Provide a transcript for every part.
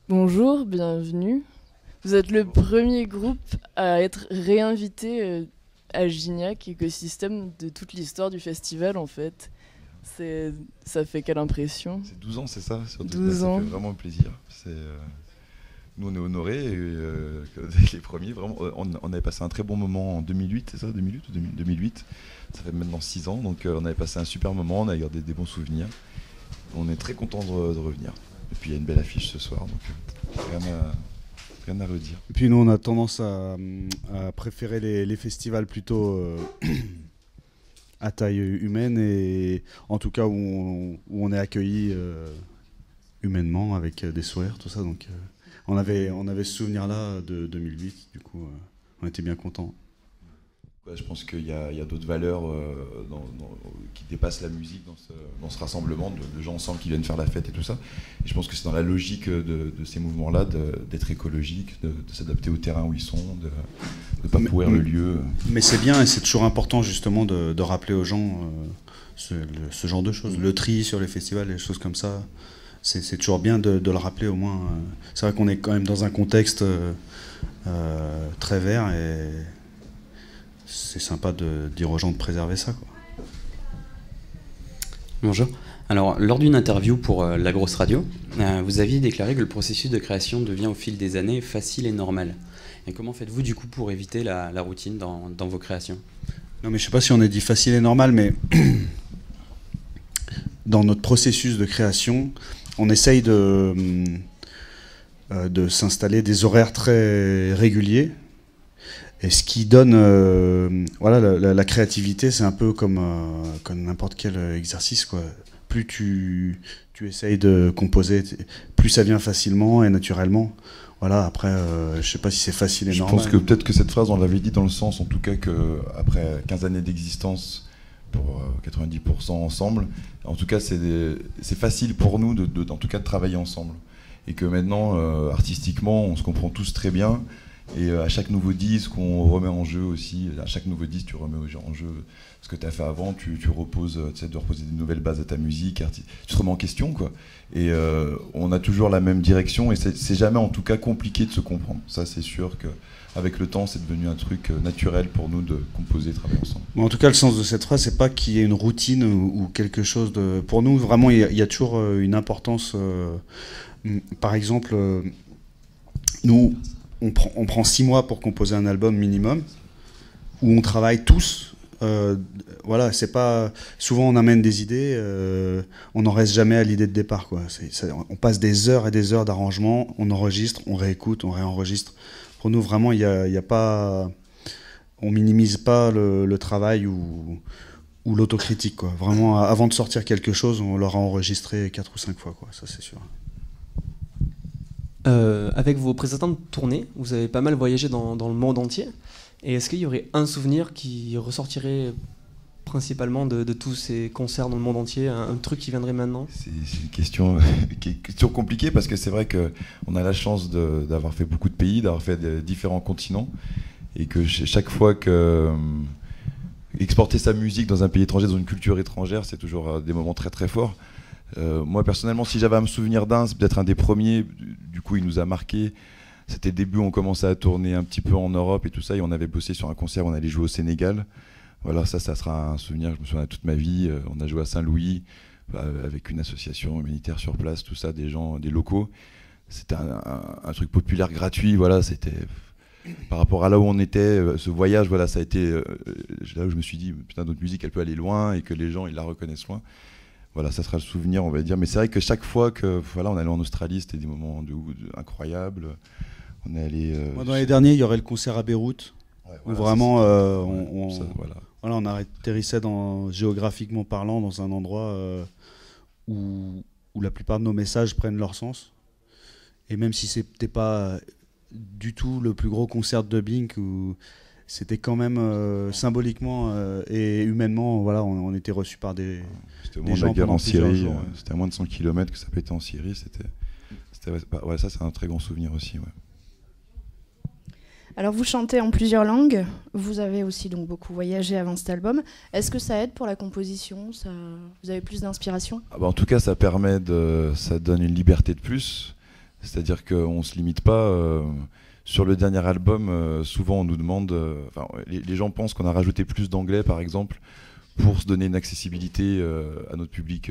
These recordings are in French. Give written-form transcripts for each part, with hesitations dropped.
Bonjour, bienvenue. Vous êtes le premier groupe à être réinvité à Gignac, écosystème, de toute l'histoire du festival en fait. Ça fait quelle impression? C'est 12 ans, c'est ça? Sur 12, 12 ça fait ans. vraiment plaisir. Nous, on est honorés, les premiers, vraiment. On avait passé un très bon moment en 2008, c'est ça? 2008 ou 2008. Ça fait maintenant 6 ans, donc on avait passé un super moment, on a gardé des bons souvenirs. On est très content de revenir. Et puis il y a une belle affiche ce soir, donc rien à redire. Et puis nous, on a tendance à préférer les festivals plutôt à taille humaine et en tout cas où on est accueilli humainement avec des sourires, tout ça. Donc on avait ce souvenir-là de 2008, du coup on était bien contents. Ouais, je pense qu'il y a d'autres valeurs qui dépassent la musique dans ce rassemblement, de gens ensemble qui viennent faire la fête et tout ça. Et je pense que c'est dans la logique de ces mouvements-là d'être écologique, de s'adapter au terrain où ils sont, de ne pas pourrir le lieu. Mais c'est bien et c'est toujours important justement de rappeler aux gens ce genre de choses. Le tri sur les festivals, les choses comme ça, c'est toujours bien de le rappeler au moins. C'est vrai qu'on est quand même dans un contexte très vert et c'est sympa de dire aux gens de préserver ça, quoi. Bonjour. Alors, lors d'une interview pour La Grosse Radio, vous aviez déclaré que le processus de création devient au fil des années facile et normal. Et comment faites-vous du coup pour éviter la routine dans vos créations? Non, mais je sais pas si on a dit facile et normal, mais dans notre processus de création, on essaye de s'installer des horaires très réguliers. Et ce qui donne, voilà, la créativité, c'est un peu comme n'importe quel exercice, quoi. Plus tu essayes de composer, plus ça vient facilement et naturellement. Voilà, après, je sais pas si c'est facile et normal. Je pense que peut-être que cette phrase, on l'avait dit dans le sens, en tout cas, qu'après 15 années d'existence, pour 90% ensemble, en tout cas, c'est facile pour nous, en tout cas, de travailler ensemble. Et que maintenant, artistiquement, on se comprend tous très bien. Et à chaque nouveau disque, on remet en jeu aussi. À chaque nouveau disque, tu remets en jeu ce que tu as fait avant. Tu reposes, tu essaies de reposer des nouvelles bases à ta musique. Tu te remets en question, quoi. Et on a toujours la même direction. Et c'est jamais, en tout cas, compliqué de se comprendre. Ça, c'est sûr qu'avec le temps, c'est devenu un truc naturel pour nous de composer, de travailler ensemble. En tout cas, le sens de cette phrase, c'est pas qu'il y ait une routine ou quelque chose de. Pour nous, vraiment, il y a toujours une importance. Par exemple, nous. On prend 6 mois pour composer un album minimum, où on travaille tous. Voilà, c'est pas. Souvent, on amène des idées, on n'en reste jamais à l'idée de départ, quoi. On passe des heures et des heures d'arrangement, on enregistre, on réécoute, on réenregistre. Pour nous, vraiment, il y a pas. On minimise pas le travail ou l'autocritique, quoi. Vraiment, avant de sortir quelque chose, on l'aura enregistré 4 ou 5 fois, quoi. Ça, c'est sûr. Avec vos précédentes tournées, vous avez pas mal voyagé dans le monde entier. Et est-ce qu'il y aurait un souvenir qui ressortirait principalement de tous ces concerts dans le monde entier, un truc qui viendrait maintenant? C'est une question qui est toujours compliquée parce que c'est vrai qu'on a la chance d'avoir fait beaucoup de pays, d'avoir fait différents continents et que chaque fois que exporter sa musique dans un pays étranger, dans une culture étrangère, c'est toujours des moments très très forts. Moi personnellement, si j'avais à me souvenir d'un, c'est peut-être un des premiers, du coup il nous a marqué. C'était le début, on commençait à tourner un petit peu en Europe et tout ça, et on avait bossé sur un concert où on allait jouer au Sénégal. Voilà, ça sera un souvenir, je me souviens toute ma vie. On a joué à Saint-Louis avec une association humanitaire sur place, tout ça, des gens, des locaux. C'était un truc populaire gratuit, voilà, c'était par rapport à là où on était, ce voyage, voilà, ça a été là où je me suis dit, putain, notre musique, elle peut aller loin et que les gens, ils la reconnaissent loin. Voilà, ça sera le souvenir, on va dire. Mais c'est vrai que chaque fois que voilà, on allait en Australie, c'était des moments incroyables. On est allé. Dans les derniers, il y aurait le concert à Beyrouth. Ouais, voilà, où vraiment, on atterrissait géographiquement parlant dans un endroit où la plupart de nos messages prennent leur sens. Et même si c'était pas du tout le plus gros concert de Blink, c'était quand même symboliquement et humainement, voilà, on était reçus par des gens. C'était la guerre en Syrie, jours, c'était à moins de 100 km que ça pétait en Syrie. Ouais, ça c'est un très grand souvenir aussi. Ouais. Alors vous chantez en plusieurs langues, vous avez aussi donc beaucoup voyagé avant cet album. Est-ce que ça aide pour la composition? Vous avez plus d'inspiration? En tout cas, ça donne une liberté de plus. C'est-à-dire qu'on ne se limite pas. Sur le dernier album, souvent on nous demande. Les gens pensent qu'on a rajouté plus d'anglais, par exemple, pour se donner une accessibilité à notre public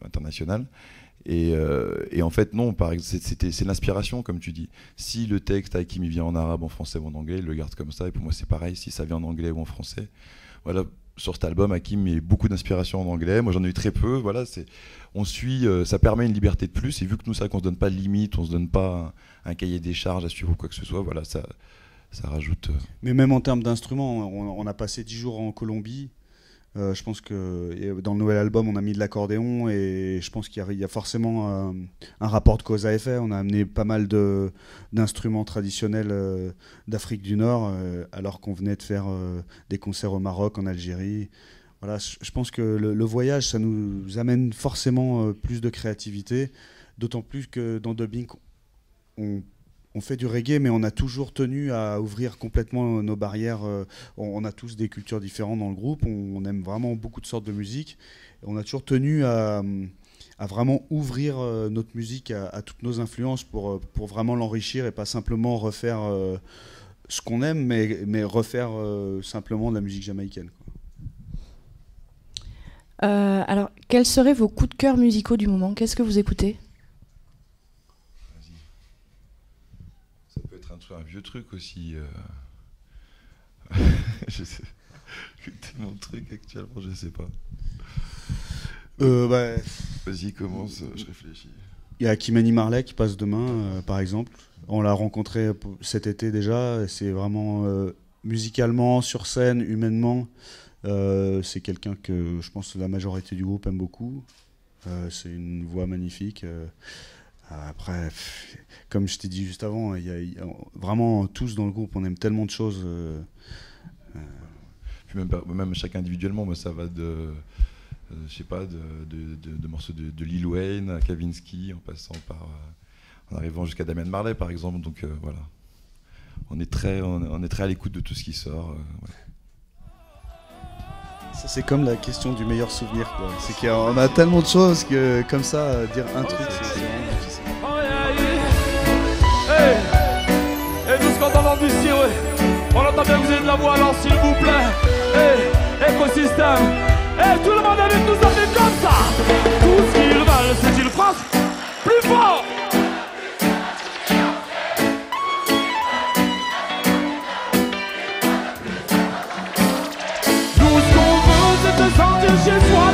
international. Et en fait, non, c'est l'inspiration, comme tu dis. Si le texte Hakim il vient en arabe, en français ou en anglais, il le garde comme ça. Et pour moi, c'est pareil, si ça vient en anglais ou en français. Voilà, sur cet album, Hakim met beaucoup d'inspiration en anglais. Moi, j'en ai eu très peu. Voilà, on suit, ça permet une liberté de plus. Et vu que nous, c'est vrai qu'on ne se donne pas de limite, on ne se donne pas un cahier des charges à suivre ou quoi que ce soit, voilà, ça rajoute. Mais même en termes d'instruments, on a passé 10 jours en Colombie. Je pense que dans le nouvel album, on a mis de l'accordéon et je pense qu'il y a forcément un rapport de cause à effet. On a amené pas mal d'instruments traditionnels d'Afrique du Nord, alors qu'on venait de faire des concerts au Maroc, en Algérie. Voilà, je pense que le voyage, ça nous amène forcément plus de créativité, d'autant plus que dans Dubbing, on fait du reggae, mais on a toujours tenu à ouvrir complètement nos barrières. On a tous des cultures différentes dans le groupe. On aime vraiment beaucoup de sortes de musique. On a toujours tenu à vraiment ouvrir notre musique à toutes nos influences pour vraiment l'enrichir et pas simplement refaire ce qu'on aime, mais refaire simplement de la musique jamaïcaine, quoi. Alors, quels seraient vos coups de cœur musicaux du moment? Qu'est-ce que vous écoutez? Un vieux truc aussi. Je sais. Mon truc actuellement, je sais pas. Vas-y, commence, je réfléchis. Il y a Kimani Marley qui passe demain, par exemple. On l'a rencontré cet été déjà. C'est vraiment musicalement, sur scène, humainement. C'est quelqu'un que je pense que la majorité du groupe aime beaucoup. C'est une voix magnifique. Après, comme je t'ai dit juste avant, il y a vraiment tous dans le groupe, on aime tellement de choses. Puis même chacun individuellement, moi ça va de je sais pas, de morceaux de Lil Wayne à Kavinsky, en passant par, en arrivant jusqu'à Damian Marley par exemple. Donc voilà, on est très à l'écoute de tout ce qui sort. Ouais. Ça, c'est comme la question du meilleur souvenir, quoi. C'est qu'on a tellement de choses que comme ça, dire un truc, c'est vraiment difficile. Et tout ce qu'on entend d'ici, ouais. On entend bien que vous avez de la voix, alors s'il vous plaît. Écosystème. Tout le monde avec nous, ça fait comme ça. Tout ce qu'ils veulent, c'est qu'ils frappent plus fort. Nous, ce qu'on veut, c'est te sentir chez toi.